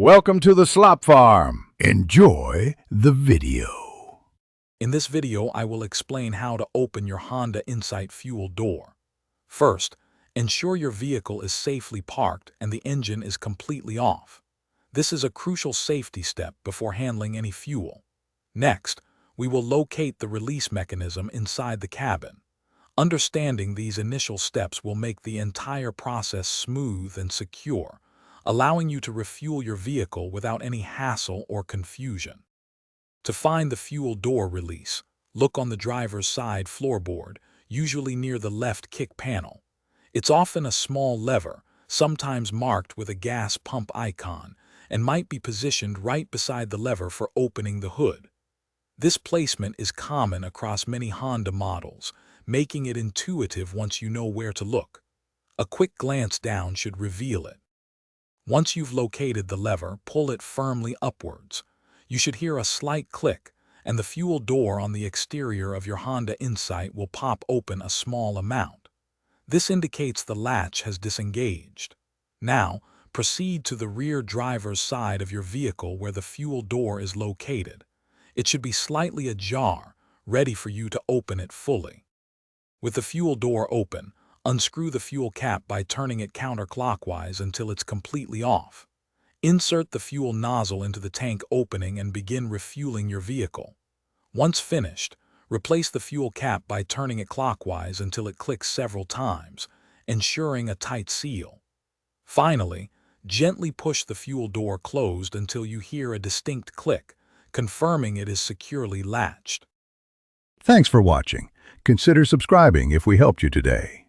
Welcome to the Slop Farm. Enjoy the video. In this video, I will explain how to open your Honda Insight fuel door. First, ensure your vehicle is safely parked and the engine is completely off. This is a crucial safety step before handling any fuel. Next, we will locate the release mechanism inside the cabin. Understanding these initial steps will make the entire process smooth and secure, allowing you to refuel your vehicle without any hassle or confusion. To find the fuel door release, look on the driver's side floorboard, usually near the left kick panel. It's often a small lever, sometimes marked with a gas pump icon, and might be positioned right beside the lever for opening the hood. This placement is common across many Honda models, making it intuitive once you know where to look. A quick glance down should reveal it. Once you've located the lever, pull it firmly upwards. You should hear a slight click, and the fuel door on the exterior of your Honda Insight will pop open a small amount. This indicates the latch has disengaged. Now, proceed to the rear driver's side of your vehicle where the fuel door is located. It should be slightly ajar, ready for you to open it fully. With the fuel door open, unscrew the fuel cap by turning it counterclockwise until it's completely off. Insert the fuel nozzle into the tank opening and begin refueling your vehicle. Once finished, replace the fuel cap by turning it clockwise until it clicks several times, ensuring a tight seal. Finally, gently push the fuel door closed until you hear a distinct click, confirming it is securely latched. Thanks for watching. Consider subscribing if we helped you today.